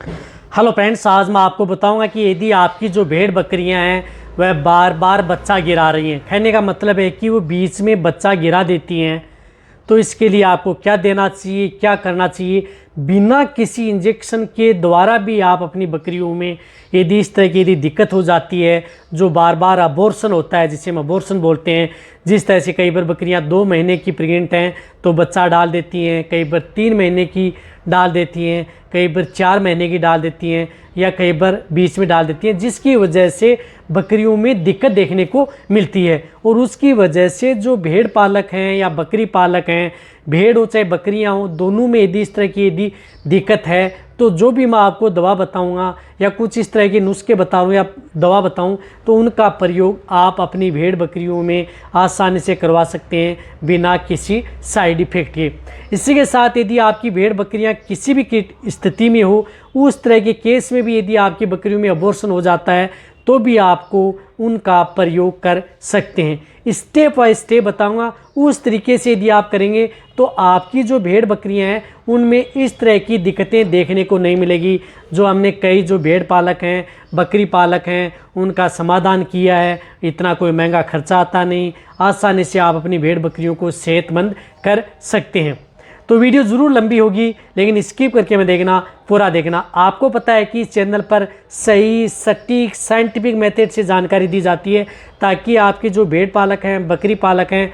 Hello friends, आज मैं आपको बताऊंगा कि यदि आपकी जो भेड़ बकरियां हैं वह बार बार बच्चा गिरा रही हैं, कहने का मतलब है कि वो बीच में बच्चा गिरा देती हैं, तो इसके लिए आपको क्या देना चाहिए, क्या करना चाहिए। बिना किसी इंजेक्शन के द्वारा भी आप अपनी बकरियों में यदि इस तरह की यदि दिक्कत हो जाती है, जो बार बार अबॉर्शन होता है, जिसे हम अबॉर्शन बोलते हैं, जिस तरह से कई बार बकरियां 2 महीने की प्रेग्नेंट हैं तो बच्चा डाल देती हैं, कई बार 3 महीने की डाल देती हैं, कई बार 4 महीने की डाल देती हैं, या कई बार बीच में डाल देती हैं, जिसकी वजह से बकरियों में दिक्कत देखने को मिलती है। और उसकी वजह से जो भेड़ पालक हैं या बकरी पालक हैं, भेड़ हो चाहे बकरियां हो, दोनों में यदि इस तरह की यदि दिक्कत है तो जो भी मैं आपको दवा बताऊंगा या कुछ इस तरह के नुस्खे बताऊँ या दवा बताऊं, तो उनका प्रयोग आप अपनी भेड़ बकरियों में आसानी से करवा सकते हैं बिना किसी साइड इफ़ेक्ट के। इसी के साथ यदि आपकी भेड़ बकरियां किसी भी स्थिति में हो, उस तरह के केस में भी यदि आपकी बकरियों में अबॉर्शन हो जाता है तो भी आपको उनका प्रयोग कर सकते हैं। स्टेप बाय स्टेप बताऊंगा, उस तरीके से यदि आप करेंगे तो आपकी जो भेड़ बकरियां हैं उनमें इस तरह की दिक्कतें देखने को नहीं मिलेगी। जो हमने कई जो भेड़ पालक हैं, बकरी पालक हैं, उनका समाधान किया है, इतना कोई महंगा खर्चा आता नहीं, आसानी से आप अपनी भेड़ बकरियों को सेहतमंद कर सकते हैं। तो वीडियो ज़रूर लंबी होगी, लेकिन स्किप करके मैं देखना, पूरा देखना। आपको पता है कि इस चैनल पर सही सटीक साइंटिफिक मेथड से जानकारी दी जाती है, ताकि आपके जो भेड़ पालक हैं, बकरी पालक हैं,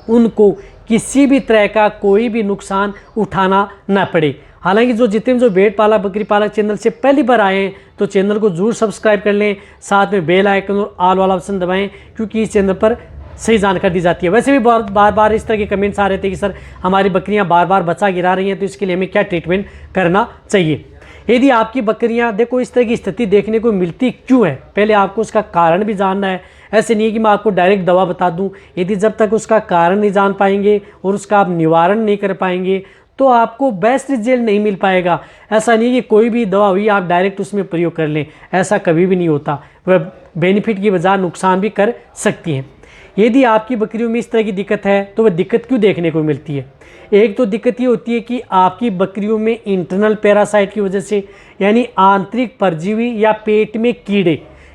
उनको किसी भी तरह का कोई भी नुकसान उठाना ना पड़े। हालांकि जो जितने जो भेड़ पालक बकरी पालक चैनल से पहली बार आए हैं तो चैनल को जरूर सब्सक्राइब कर लें, साथ में बेल आइकन और ऑल वाला ऑप्शन दबाएं, क्योंकि इस चैनल पर सही जानकारी दी जाती है। वैसे भी बार बार इस तरह के कमेंट्स आ रहे थे कि सर हमारी बकरियां बार बार बच्चा गिरा रही हैं, तो इसके लिए हमें क्या ट्रीटमेंट करना चाहिए। यदि आपकी बकरियां देखो इस तरह की स्थिति देखने को मिलती क्यों है, पहले आपको उसका कारण भी जानना है। ऐसे नहीं है कि मैं आपको डायरेक्ट दवा बता दूं। यदि जब तक उसका कारण नहीं जान पाएंगे और उसका आप निवारण नहीं कर पाएंगे तो आपको बेस्ट रिजल्ट नहीं मिल पाएगा। ऐसा नहीं है कि कोई भी दवा हुई आप डायरेक्ट उसमें प्रयोग कर लें, ऐसा कभी भी नहीं होता। वह बेनिफिट की बजाय नुकसान भी कर सकती हैं। यदि आपकी बकरियों में इस तरह की दिक्कत है तो वह दिक्कत क्यों देखने को मिलती है। एक तो दिक्कत ये होती है कि आपकी बकरियों में इंटरनल पैरासाइट की वजह से, यानी आंतरिक परजीवी या पेट में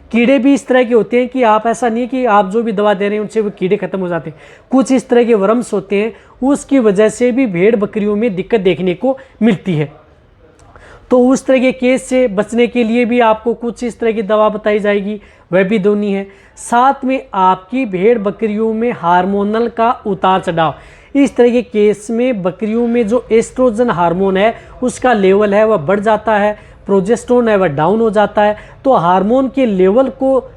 कीड़े भी इस तरह के होते हैं कि आप, ऐसा नहीं है कि आप जो भी दवा दे रहे हैं उनसे वो कीड़े खत्म हो जाते हैं, कुछ इस तरह के वर्म्स होते हैं, उसकी वजह से भी भेड़ बकरियों में दिक्कत देखने को मिलती है। तो उस तरह के केस से बचने के लिए भी आपको कुछ इस तरह की दवा बताई जाएगी, वह भी देनी है। साथ में आपकी भेड़ बकरियों में हार्मोनल का उतार चढ़ाव, इस तरह के केस में बकरियों में जो एस्ट्रोजन हार्मोन है उसका लेवल है वह बढ़ जाता है, प्रोजेस्टेरोन है वह डाउन हो जाता है। तो हार्मोन के लेवल को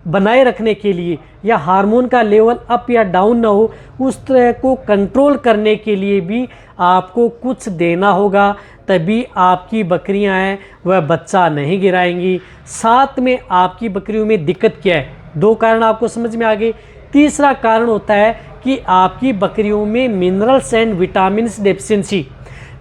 बनाए रखने के लिए या हार्मोन का लेवल अप या डाउन ना हो, उस तरह को कंट्रोल करने के लिए भी आपको कुछ देना होगा, तभी आपकी बकरियां हैं वह बच्चा नहीं गिराएंगी। साथ में आपकी बकरियों में दिक्कत क्या है, 2 कारण आपको समझ में आ गए। तीसरा कारण होता है कि आपकी बकरियों में minerals and vitamins deficiency,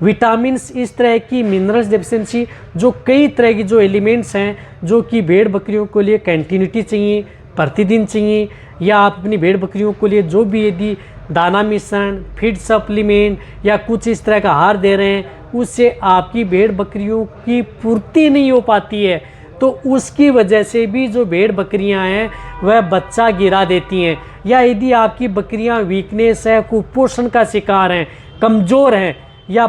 vitamins इस तरह की मिनरल्स डेफिशिएंसी, जो कई तरह की जो एलिमेंट्स हैं जो कि भेड़ बकरियों को लिए कंटिन्यूटी चाहिए, प्रतिदिन चाहिए, या आप अपनी भेड़ बकरियों को लिए जो भी यदि दाना मिश्रण, फीड सप्लीमेंट या कुछ इस तरह का आहार दे रहे हैं, उससे आपकी भेड़ बकरियों की पूर्ति नहीं हो पाती है, तो उसकी वजह से भी जो भेड़ बकरियां हैं वह बच्चा गिरा देती हैं। या यदि आपकी बकरियां वीकनेस है, कुपोषण का शिकार हैं, कमज़ोर हैं, या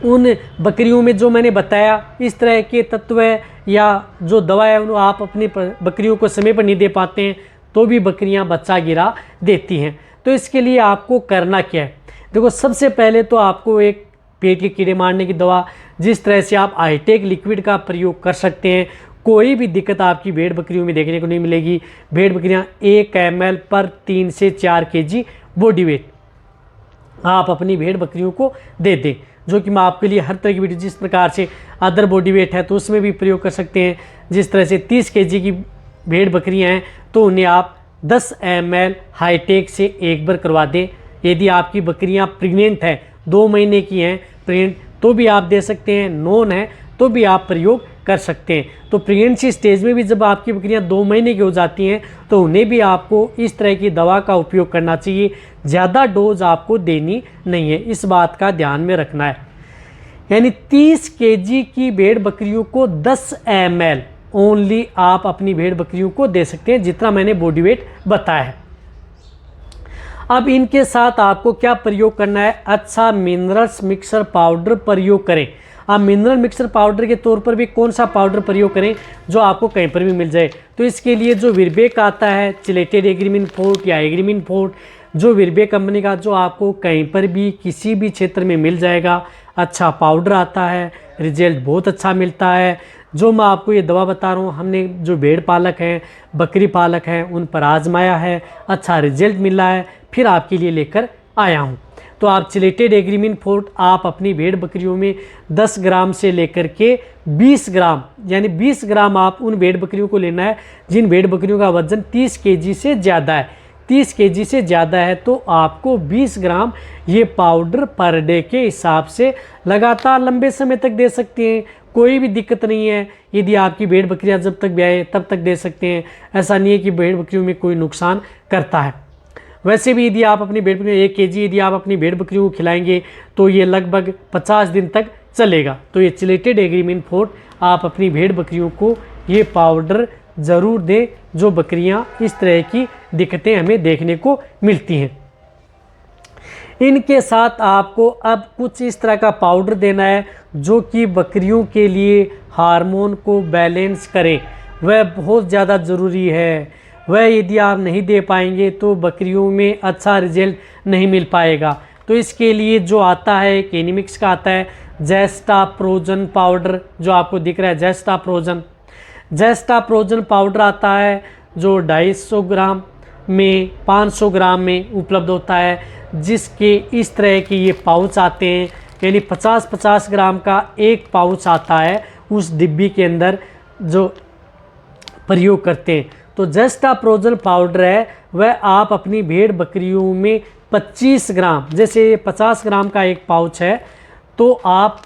उन बकरियों में जो मैंने बताया इस तरह के तत्व है या जो दवा है उन्हें आप अपनी बकरियों को समय पर नहीं दे पाते हैं, तो भी बकरियां बच्चा गिरा देती हैं। तो इसके लिए आपको करना क्या है, देखो सबसे पहले तो आपको एक पेट के कीड़े मारने की दवा, जिस तरह से आप हाईटेक लिक्विड का प्रयोग कर सकते हैं, कोई भी दिक्कत आपकी भेड़ बकरियों में देखने को नहीं मिलेगी। भेड़ बकरियां 1 ml पर 3 से 4 kg बॉडी वेट आप अपनी भेड़ बकरियों को दे दें, जो कि मैं आपके लिए हर तरह की वीडियो, जिस प्रकार से अदर बॉडी वेट है तो उसमें भी प्रयोग कर सकते हैं। जिस तरह से 30 kg की भेड़ बकरियां हैं तो उन्हें आप 10 ml हाईटेक से एक बार करवा दें। यदि आपकी बकरियां प्रेग्नेंट हैं, 2 महीने की हैं प्रेग्नेंट, तो भी आप दे सकते हैं, नॉन है तो भी आप प्रयोग कर सकते हैं। तो प्रेगनेंसी स्टेज में भी जब आपकी बकरियां 2 महीने की हो जाती हैं तो उन्हें भी आपको इस तरह की दवा का उपयोग करना चाहिए। ज़्यादा डोज आपको देनी नहीं है, इस बात का ध्यान में रखना है। यानी 30 केजी की भेड़ बकरियों को 10 ml ओनली आप अपनी भेड़ बकरियों को दे सकते हैं, जितना मैंने बॉडी वेट बताया है। अब इनके साथ आपको क्या प्रयोग करना है, अच्छा मिनरल्स मिक्सर पाउडर प्रयोग करें। आप मिनरल मिक्सर पाउडर के तौर पर भी कौन सा पाउडर प्रयोग करें जो आपको कहीं पर भी मिल जाए। तो इसके लिए जो विरबेक आता है, चिलेटेड एग्रीमिन फोर्ट या एग्रीमिन फोर्ट, जो विरबेक कंपनी का, जो आपको कहीं पर भी किसी भी क्षेत्र में मिल जाएगा, अच्छा पाउडर आता है, रिजल्ट बहुत अच्छा मिलता है। जो मैं आपको ये दवा बता रहा हूँ, हमने जो भेड़ पालक हैं, बकरी पालक हैं, उन पर आजमाया है, अच्छा रिजल्ट मिला है, फिर आपके लिए लेकर आया हूँ। तो आप चिलेटेड एग्रीमिन फोर्ट आप अपनी भेड़ बकरियों में 10 ग्राम से लेकर के 20 ग्राम, यानी 20 ग्राम आप उन भेड़ बकरियों को लेना है जिन भेड़ बकरियों का वजन 30 केजी से ज़्यादा है। 30 केजी से ज़्यादा है तो आपको 20 ग्राम ये पाउडर पर डे के हिसाब से लगातार लंबे समय तक दे सकते हैं, कोई भी दिक्कत नहीं है। यदि आपकी भेड़ बकरियां जब तक ब्याए तब तक दे सकते हैं, ऐसा नहीं है कि भेड़ बकरियों में कोई नुकसान करता है। वैसे भी यदि आप अपनी भेड़ बकरियों 1 केजी यदि आप अपनी भेड़ बकरियों को खिलाएंगे तो ये लगभग 50 दिन तक चलेगा। तो ये चिलेटेड एग्रीमिन फोर्ट आप अपनी भेड़ बकरियों को ये पाउडर ज़रूर दें, जो बकरियां इस तरह की दिक्कतें हमें देखने को मिलती हैं। इनके साथ आपको अब कुछ इस तरह का पाउडर देना है जो कि बकरियों के लिए हार्मोन को बैलेंस करे, वह बहुत ज़्यादा ज़रूरी है। वह यदि आप नहीं दे पाएंगे तो बकरियों में अच्छा रिजल्ट नहीं मिल पाएगा। तो इसके लिए जो आता है, एनिमिक्स का आता है जेस्टाप्रोजन पाउडर, जो आपको दिख रहा है जेस्टाप्रोजन पाउडर आता है, जो 250 ग्राम में 500 ग्राम में उपलब्ध होता है, जिसके इस तरह के ये पाउच आते हैं, यानी 50-50 ग्राम का एक पाउच आता है उस डिब्बी के अंदर जो प्रयोग करते हैं। तो जेस्टाप्रोजन पाउडर है वह आप अपनी भेड़ बकरियों में 25 ग्राम, जैसे 50 ग्राम का एक पाउच है तो आप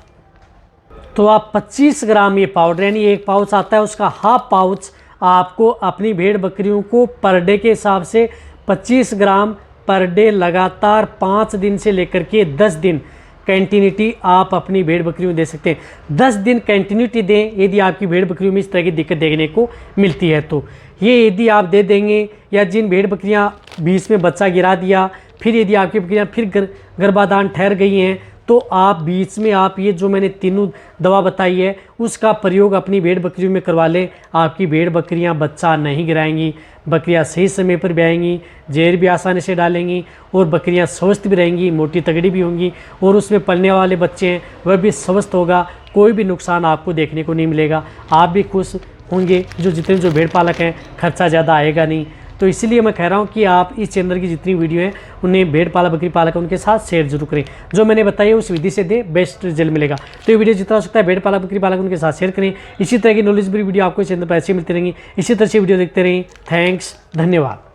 25 ग्राम ये पाउडर, यानी एक पाउच आता है उसका हाफ पाउच आपको अपनी भेड़ बकरियों को पर डे के हिसाब से 25 ग्राम पर डे लगातार 5 दिन से लेकर के 10 दिन कंटिन्यूटी आप अपनी भेड़ बकरियों में दे सकते हैं। 10 दिन कंटिन्यूटी दें यदि आपकी भेड़ बकरियों में इस तरह की दिक्कत देखने को मिलती है। तो ये यदि आप दे देंगे, या जिन भेड़ बकरियां बीच में बच्चा गिरा दिया, फिर यदि आपकी बकरियां फिर गर्भाधान ठहर गई हैं, तो आप बीच में आप ये जो मैंने तीनों दवा बताई है उसका प्रयोग अपनी भेड़ बकरियों में करवा लें। आपकी भेड़ बकरियां बच्चा नहीं गिराएंगी, बकरियां सही समय पर ब्याएंगी, जहर भी आसानी से डालेंगी और बकरियां स्वस्थ भी रहेंगी, मोटी तगड़ी भी होंगी, और उसमें पलने वाले बच्चे हैं वह भी स्वस्थ होगा, कोई भी नुकसान आपको देखने को नहीं मिलेगा। आप भी खुश होंगे, जितने जो भेड़ पालक हैं, खर्चा ज़्यादा आएगा नहीं। तो इसीलिए मैं कह रहा हूँ कि आप इस चैनल की जितनी वीडियो हैं उन्हें भेड़ पालक बकरी पालक उनके साथ शेयर जरूर करें। जो मैंने बताया है उस विधि से दें, बेस्ट रिजल्ट मिलेगा। तो ये वीडियो जितना हो सकता है भेड़ पालक बकरी पालक उनके साथ शेयर करें। इसी तरह की नॉलेज भरी वीडियो आपको इस चैनल पर ऐसे मिलती रहेंगी। इसी तरह से वीडियो देखते रहें। थैंक्स, धन्यवाद।